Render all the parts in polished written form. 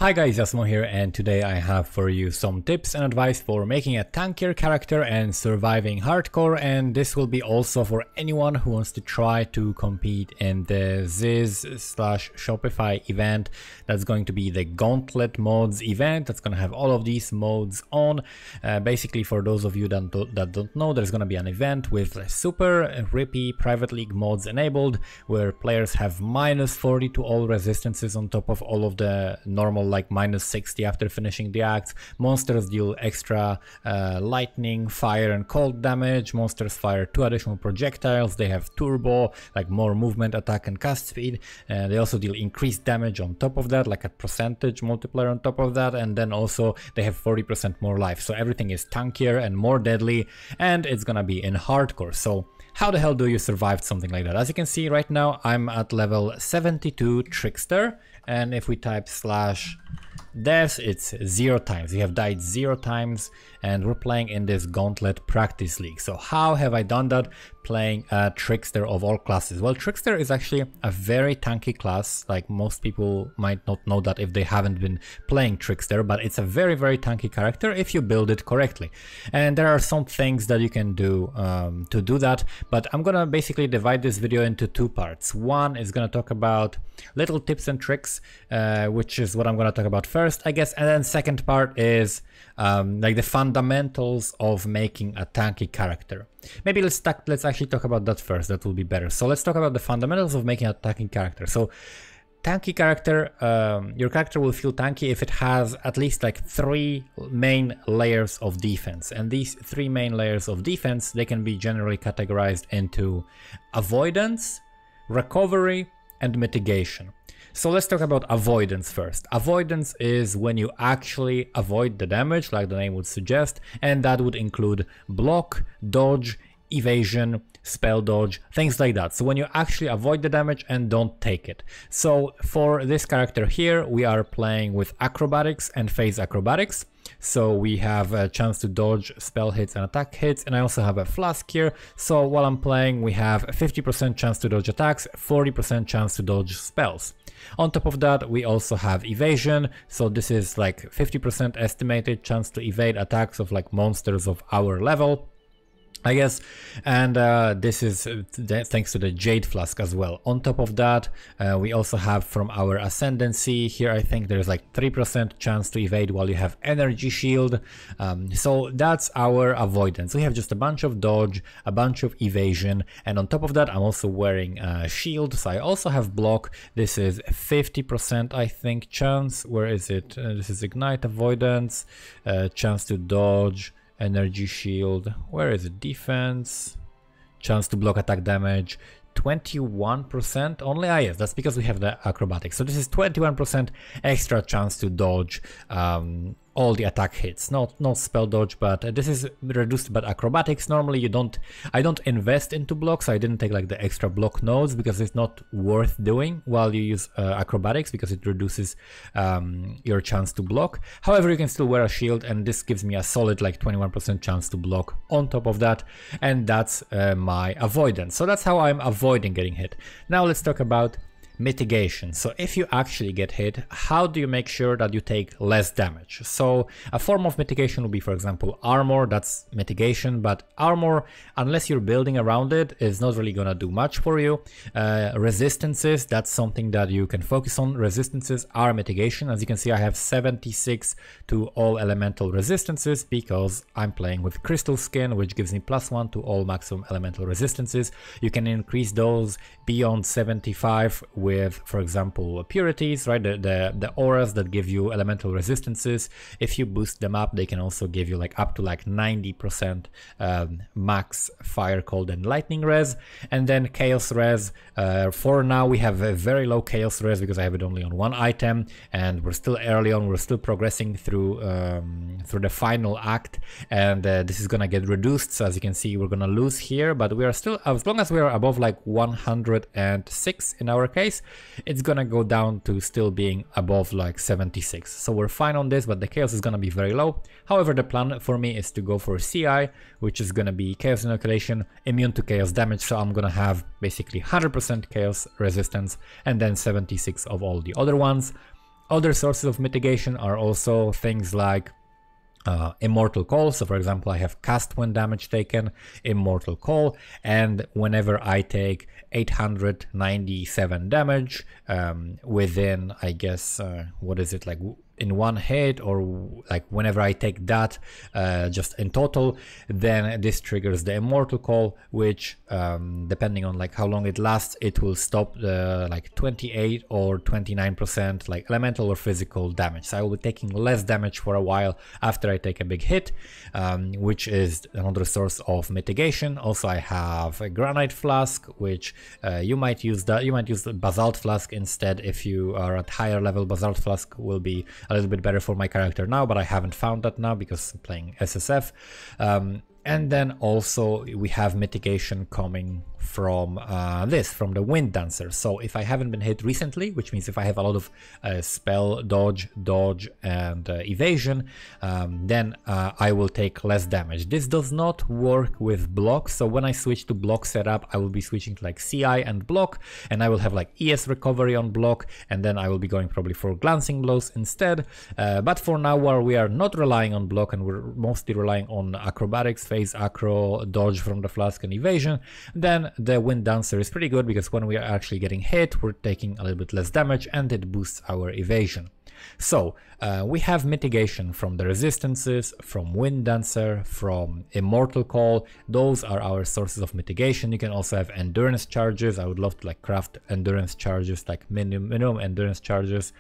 Hi guys, Yasmo here, and today I have for you some tips and advice for making a tankier character and surviving hardcore, and this will be also for anyone who wants to try to compete in the Ziz/Shopify event. That's going to be the Gauntlet mods event. That's going to have all of these mods on. Basically, for those of you that don't know, there's going to be an event with super rippy private league mods enabled, where players have -40 to all resistances on top of all of the normal like -60 after finishing the acts. Monsters deal extra lightning, fire and cold damage. Monsters fire 2 additional projectiles. They have turbo, like more movement, attack and cast speed. They also deal increased damage on top of that, like a percentage multiplier on top of that, and then also they have 40% more life. So everything is tankier and more deadly, and it's gonna be in hardcore. So how the hell do you survive something like that? As you can see right now, I'm at level 72 Trickster, and if we type /deaths, it's 0 times. We have died 0 times, and we're playing in this Gauntlet practice league. So how have I done that? Playing a Trickster of all classes. Well, Trickster is actually a very tanky class. Like, most people might not know that if they haven't been playing Trickster, but it's a very tanky character if you build it correctly. And there are some things that you can do to do that, but I'm gonna basically divide this video into 2 parts. One is gonna talk about little tips and tricks, which is what I'm gonna talk about first, I guess, and then second part is like the fundamentals of making a tanky character. Maybe let's actually talk about that first. That will be better. So let's talk about the fundamentals of making a tanky character. So tanky character, your character will feel tanky if it has at least like 3 main layers of defense, and these 3 main layers of defense, they can be generally categorized into avoidance, recovery, and mitigation. So let's talk about avoidance first. Avoidance is when you actually avoid the damage, like the name would suggest, and that would include block, dodge, evasion, spell dodge, things like that. So when you actually avoid the damage and don't take it. So for this character here, we are playing with acrobatics and phase acrobatics. So we have a chance to dodge spell hits and attack hits, and I also have a flask here. So while I'm playing, we have a 50% chance to dodge attacks, 40% chance to dodge spells. On top of that, we also have evasion. So this is like 50% estimated chance to evade attacks of like monsters of our level, I guess, and this is thanks to the Jade Flask as well. On top of that, we also have from our Ascendancy here, I think there's like 3% chance to evade while you have Energy Shield. So that's our avoidance. We have just a bunch of dodge, a bunch of evasion, and on top of that, I'm also wearing a shield, so I also have block. This is 50%, I think, chance. Where is it? This is Ignite, avoidance, chance to dodge, energy shield. Where is it? Defense, chance to block attack damage, 21% only. Ah yes, that's because we have the acrobatics. So this is 21% extra chance to dodge all the attack hits, not spell dodge, but this is reduced by acrobatics. Normally I don't invest into blocks. I didn't take like the extra block nodes because it's not worth doing while you use acrobatics, because it reduces your chance to block. However, you can still wear a shield, and this gives me a solid like 21% chance to block on top of that, and that's my avoidance. So that's how I'm avoiding getting hit. Now let's talk about mitigation. So if you actually get hit, how do you make sure that you take less damage? So a form of mitigation would be, for example, armor. That's mitigation, but armor, unless you're building around it, is not really gonna do much for you. Resistances, that's something that you can focus on. Resistances are mitigation. As you can see, I have 76 to all elemental resistances because I'm playing with Crystal Skin, which gives me +1 to all maximum elemental resistances. You can increase those beyond 75 with, for example, purities, right? The auras that give you elemental resistances. If you boost them up, they can also give you like up to like 90% max fire, cold, and lightning res. And then chaos res. For now, we have a very low chaos res because I have it only on 1 item, and we're still early on. We're still progressing through the final act, and this is gonna get reduced. So as you can see, we're gonna lose here, but we are still, as long as we are above like 106 in our case, it's gonna go down to still being above like 76. So we're fine on this, but the chaos is gonna be very low. However, the plan for me is to go for CI, which is gonna be chaos inoculation, immune to chaos damage. So I'm gonna have basically 100% chaos resistance and then 76 of all the other ones. Other sources of mitigation are also things like Immortal Call. So for example, I have cast when damage taken, Immortal Call, and whenever I take 897 damage within, I guess, what is it, like in one hit, or like whenever I take that just in total, then this triggers the Immortal Call, which depending on like how long it lasts, it will stop the like 28 or 29% like elemental or physical damage. So I will be taking less damage for a while after I take a big hit, which is another source of mitigation. Also, I have a Granite Flask, which you might use that. You might use the Basalt Flask instead if you are at higher level. Basalt Flask will be a little bit better for my character now, but I haven't found that now because I'm playing SSF. And then also we have mitigation coming from from the Wind Dancer. So if I haven't been hit recently, which means if I have a lot of spell, dodge, and evasion, then I will take less damage. This does not work with block. So when I switch to block setup, I will be switching to like CI and block, and I will have like ES recovery on block, and then I will be going probably for glancing blows instead. But for now, while we are not relying on block and we're mostly relying on acrobatics, phase acro, dodge from the flask, and evasion, then the Wind Dancer is pretty good because when we are actually getting hit, we're taking a little bit less damage and it boosts our evasion. So we have mitigation from the resistances, from Wind Dancer, from Immortal Call. Those are our sources of mitigation. You can also have endurance charges. I would love to like craft endurance charges, like minimum endurance charges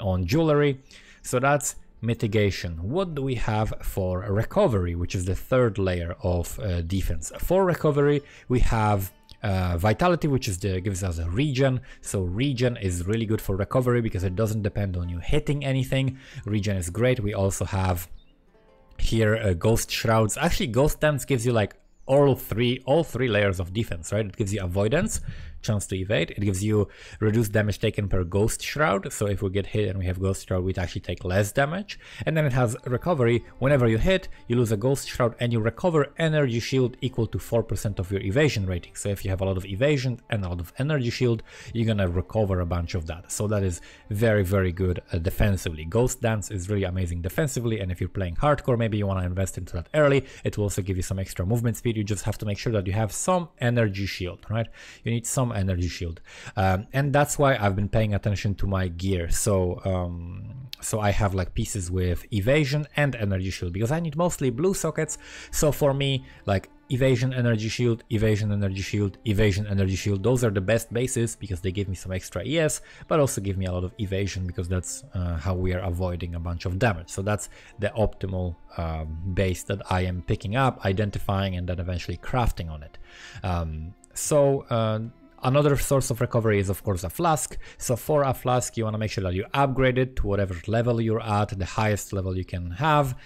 on jewelry. So that's mitigation. What do we have for recovery, which is the third layer of defense? For recovery, we have vitality, which is gives us a regen. So regen is really good for recovery because it doesn't depend on you hitting anything. Regen is great. We also have here ghost shrouds. Actually, ghost dance gives you like all three layers of defense, right? It gives you avoidance, chance to evade. It gives you reduced damage taken per ghost shroud. So if we get hit and we have ghost shroud, we'd actually take less damage. And then it has recovery. Whenever you hit, you lose a ghost shroud and you recover energy shield equal to 4% of your evasion rating. So if you have a lot of evasion and a lot of energy shield, you're gonna recover a bunch of that. So that is very, very good defensively. Ghost dance is really amazing defensively, and if you're playing hardcore, maybe you want to invest into that early. It will also give you some extra movement speed. You just have to make sure that you have some energy shield, right? You need some energy shield, and that's why I've been paying attention to my gear. So I have like pieces with evasion and energy shield because I need mostly blue sockets. So for me, like evasion, energy shield, evasion, energy shield, evasion, energy shield, those are the best bases because they give me some extra ES, but also give me a lot of evasion because that's how we are avoiding a bunch of damage. So that's the optimal base that I am picking up, identifying, and then eventually crafting on it. Another source of recovery is of course a flask. So for a flask, you want to make sure that you upgrade it to whatever level you're at, the highest level you can have,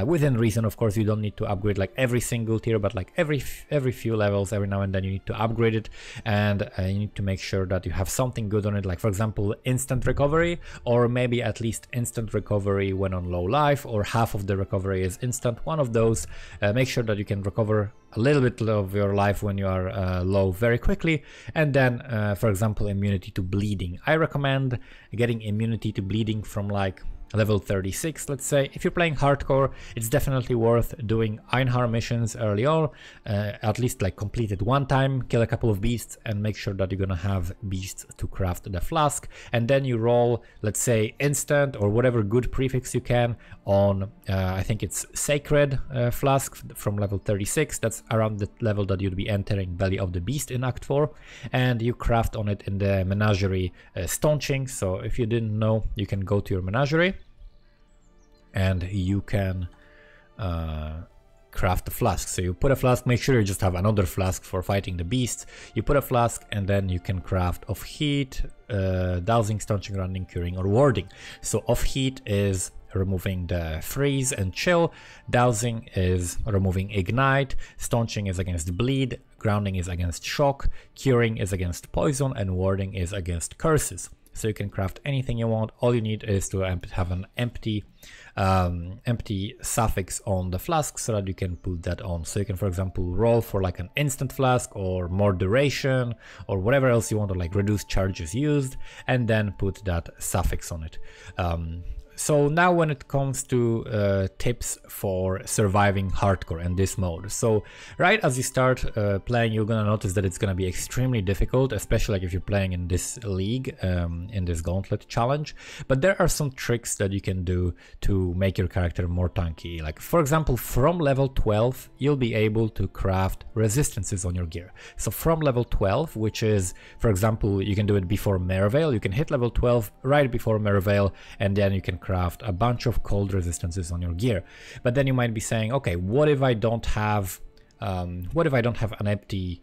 within reason. Of course, you don't need to upgrade like every single tier, but like every few levels, every now and then you need to upgrade it, and you need to make sure that you have something good on it, like for example instant recovery, or maybe at least instant recovery when on low life, or half of the recovery is instant. One of those. Make sure that you can recover a little bit of your life when you are low very quickly. And then for example, immunity to bleeding. I recommend getting immunity to bleeding from like level 36, let's say. If you're playing hardcore, it's definitely worth doing Einhar missions early on, at least like complete it one time, kill a couple of beasts, and make sure that you're gonna have beasts to craft the flask. And then you roll, let's say, instant or whatever good prefix you can on, I think it's Sacred Flask from level 36. That's around the level that you'd be entering Belly of the Beast in Act 4. And you craft on it in the Menagerie Staunching. So if you didn't know, you can go to your Menagerie and you can craft a flask. So you put a flask, make sure you just have another flask for fighting the beasts. You put a flask and then you can craft of heat, dowsing, staunching, running, curing, or warding. So of heat is removing the freeze and chill, dowsing is removing ignite, staunching is against bleed, grounding is against shock, curing is against poison, and warding is against curses. so you can craft anything you want. All you need is to have an empty suffix on the flask so that you can put that on. So you can, for example, roll for like an instant flask or more duration or whatever else you want, or like reduce charges used, and then put that suffix on it. So now when it comes to tips for surviving hardcore in this mode. So right as you start playing, you're gonna notice that it's gonna be extremely difficult, especially like if you're playing in this league, in this Gauntlet challenge. But there are some tricks that you can do to make your character more tanky. Like for example, from level 12, you'll be able to craft resistances on your gear. So from level 12, which is, for example, you can do it before Merveil, you can hit level 12 right before Merveil, and then you can craft a bunch of cold resistances on your gear. But then you might be saying, okay, what if I don't have an empty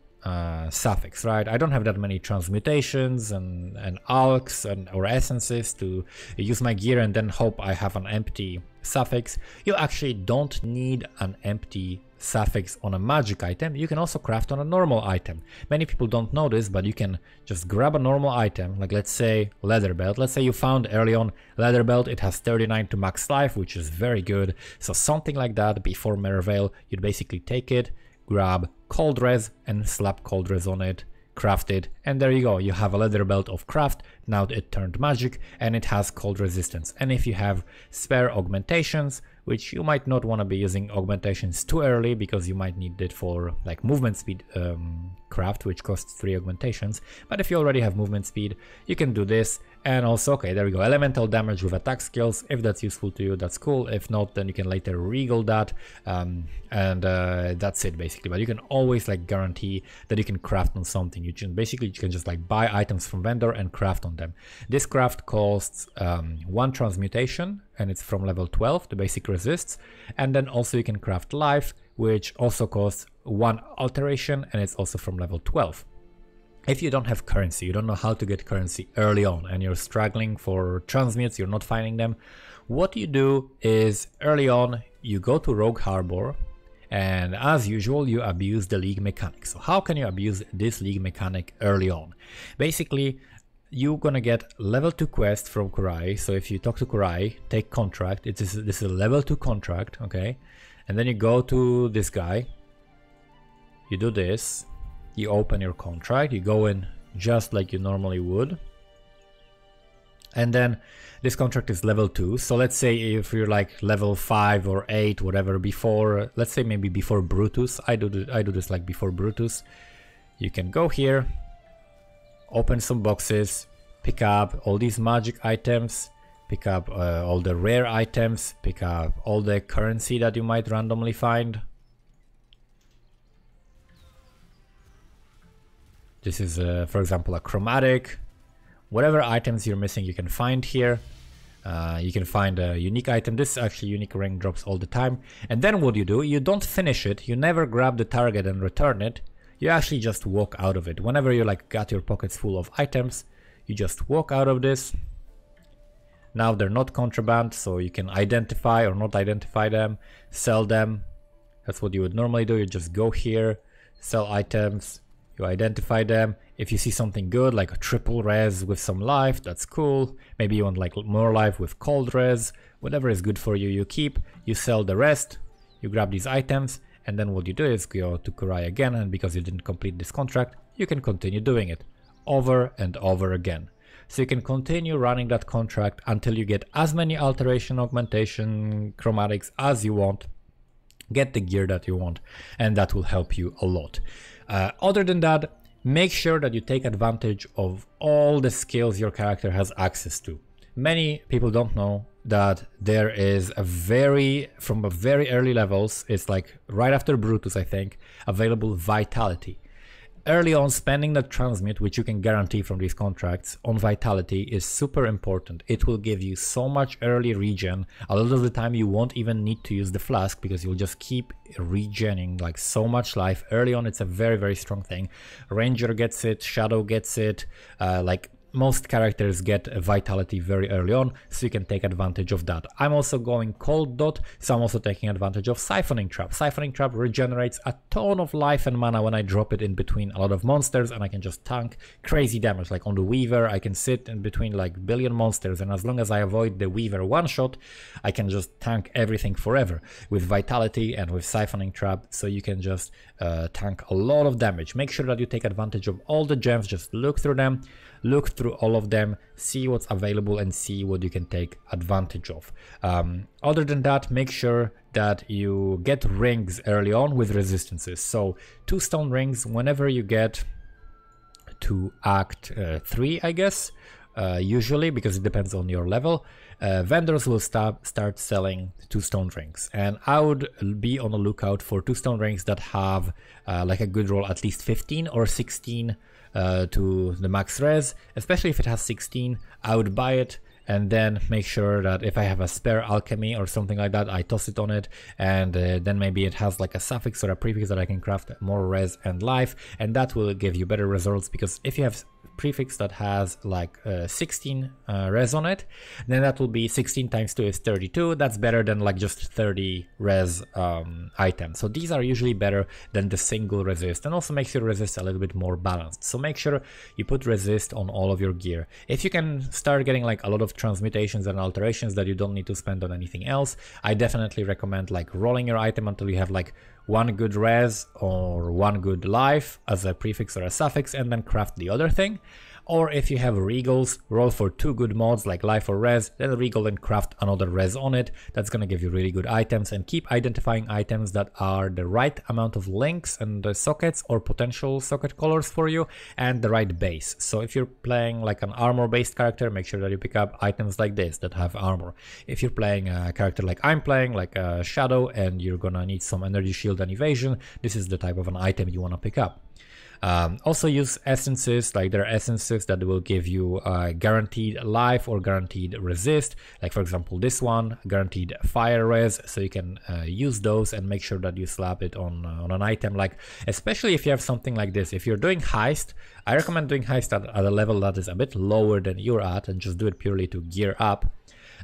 suffix, right? I don't have that many transmutations and alks or essences to use my gear and then hope I have an empty suffix. You actually don't need an empty suffix on a magic item. You can also craft on a normal item. Many people don't know this, but you can just grab a normal item, like let's say leather belt. Let's say you found early on leather belt, it has 39 to max life, which is very good. So something like that before Merveil, you'd basically take it, grab cold res and slap cold res on it, craft it, and there you go, you have a leather belt of craft. Now it turned magic and it has cold resistance. And if you have spare augmentations, which you might not want to be using augmentations too early because you might need it for like movement speed craft, which costs 3 augmentations. But if you already have movement speed, you can do this. And also, okay, there we go, elemental damage with attack skills. If that's useful to you, that's cool. If not, then you can later regal that, and that's it basically. But you can always like guarantee that you can craft on something. You can just like buy items from vendor and craft on them. This craft costs 1 transmutation, and it's from level 12, the basic resists. And then also you can craft life, which also costs 1 alteration, and it's also from level 12. If you don't have currency, you don't know how to get currency early on, and you're struggling for transmutes, you're not finding them, what you do is early on, you go to Rogue Harbor, and as usual, you abuse the league mechanic. So how can you abuse this league mechanic early on? Basically, you're gonna get level 2 quest from Kurai. So if you talk to Kurai, take contract. This is a level 2 contract, okay? And then you go to this guy, you do this, you open your contract, you go in just like you normally would. And then this contract is level 2. So let's say if you're like level 5 or 8, whatever, before, let's say maybe before Brutus, I do this like before Brutus. You can go here, open some boxes, pick up all these magic items, pick up all the rare items, pick up all the currency that you might randomly find. This is, for example, a chromatic. Whatever items you're missing, you can find here. You can find a unique item. This is actually unique rank drops all the time. And then what you do, you don't finish it. You never grab the target and return it. You actually just walk out of it. Whenever you like got your pockets full of items, you just walk out of this. Now they're not contraband, so you can identify or not identify them, sell them. That's what you would normally do. You just go here, sell items. You identify them. If you see something good, like a triple res with some life, that's cool. Maybe you want like more life with cold res. Whatever is good for you, you keep. You sell the rest. You grab these items, and then what you do is go to Kurai again, and because you didn't complete this contract, you can continue doing it over and over again. So you can continue running that contract until you get as many alteration, augmentation, chromatics as you want. Get the gear that you want, and that will help you a lot. Other than that, make sure that you take advantage of all the skills your character has access to. Many people don't know that there is from a very early levels, it's like right after Brutus, I think, available Vitality. Early on, spending the transmute, which you can guarantee from these contracts, on Vitality is super important. It will give you so much early regen. A lot of the time you won't even need to use the flask because you'll just keep regenning like so much life. Early on, it's a very, very strong thing. Ranger gets it, Shadow gets it, like most characters get a vitality very early on, so you can take advantage of that. I'm also going Cold Dot, so I'm also taking advantage of Siphoning Trap. Siphoning Trap regenerates a ton of life and mana when I drop it in between a lot of monsters, and I can just tank crazy damage. Like on the Weaver, I can sit in between like billion monsters, and as long as I avoid the Weaver one-shot, I can just tank everything forever with Vitality and with Siphoning Trap, so you can just tank a lot of damage. Make sure that you take advantage of all the gems, just look through them, look through all of them, see what's available and see what you can take advantage of. Other than that, make sure that you get rings early on with resistances. So 2 stone rings whenever you get to Act 3, I guess, usually, because it depends on your level. Vendors will start selling 2 stone rings, and I would be on the lookout for 2 stone rings that have like a good roll, at least 15 or 16 to the max res. Especially if it has 16, I would buy it and then make sure that if I have a spare alchemy or something like that, I toss it on it, and then maybe it has like a suffix or a prefix that I can craft more res and life, and that will give you better results. Because if you have prefix that has like 16 res on it, then that will be 16 times 2 is 32. That's better than like just 30 res items. So these are usually better than the single resist, and also makes your resist a little bit more balanced. So make sure you put resist on all of your gear. If you can start getting like a lot of transmutations and alterations that you don't need to spend on anything else, I definitely recommend like rolling your item until you have like 1 good res or 1 good life as a prefix or a suffix, and then craft the other thing. Or if you have regals, roll for 2 good mods like life or res, then regal and craft another res on it. That's gonna give you really good items, and keep identifying items that are the right amount of links and sockets or potential socket colors for you, and the right base. So if you're playing like an armor based character, make sure that you pick up items like this that have armor. If you're playing a character like I'm playing, like a Shadow, and you're gonna need some energy shield and evasion, this is the type of an item you wanna pick up. Also use essences, like there are essences that will give you guaranteed life or guaranteed resist, like for example this one, guaranteed fire res, so you can use those and make sure that you slap it on an item. Like especially if you have something like this, if you're doing heist, I recommend doing heist at a level that is a bit lower than you're at, and just do it purely to gear up.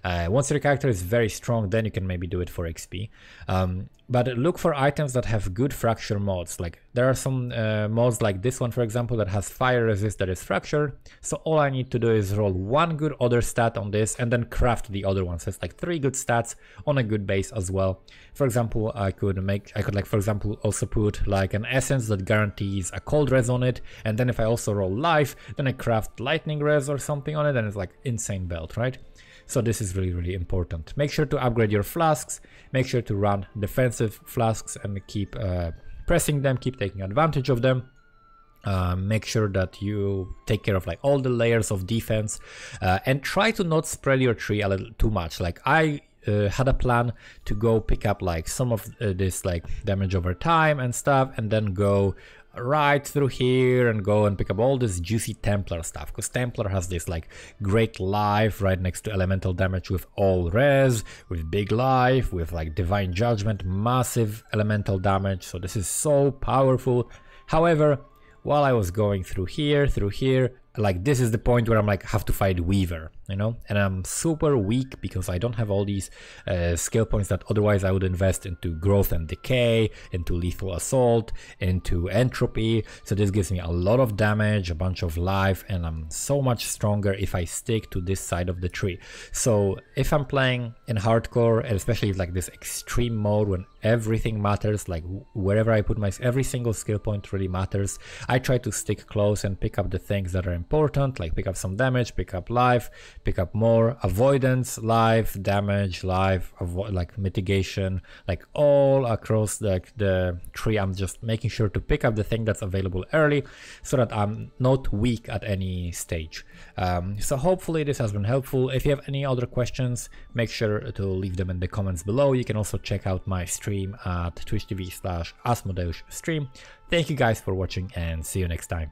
Once your character is very strong, then you can maybe do it for XP. But look for items that have good fracture mods. Like there are some mods like this one, for example, that has fire resist that is fracture. So all I need to do is roll 1 good other stat on this and then craft the other one. So it's like 3 good stats on a good base as well. For example, I could like, for example, also put like an essence that guarantees a cold res on it. And then if I also roll life, then I craft lightning res or something on it, and it's like insane belt, right? So this is really, really important. Make sure to upgrade your flasks, make sure to run defensive flasks and keep pressing them, keep taking advantage of them. Make sure that you take care of like all the layers of defense, and try to not spread your tree a little too much. Like I had a plan to go pick up like some of this like damage over time and stuff, and then go right through here and go and pick up all this juicy Templar stuff, because Templar has this like great life right next to elemental damage with all res, with big life, with like divine judgment, massive elemental damage. So this is so powerful. However, while I was going through here, like this is the point where I'm like have to fight Weaver, you know, and I'm super weak because I don't have all these skill points that otherwise I would invest into growth and decay, into lethal assault, into entropy. So this gives me a lot of damage, a bunch of life, and I'm so much stronger if I stick to this side of the tree. So if I'm playing in hardcore, and especially like this extreme mode when everything matters, like wherever I put my every single skill point really matters, I try to stick close and pick up the things that are important, like pick up some damage, pick up life, pick up more avoidance, life, damage, life, like mitigation, like all across the tree. I'm just making sure to pick up the thing that's available early so that I'm not weak at any stage. So hopefully this has been helpful. If you have any other questions, make sure to leave them in the comments below. You can also check out my stream at twitch.tv/AsmodeusStream. Thank you guys for watching, and see you next time.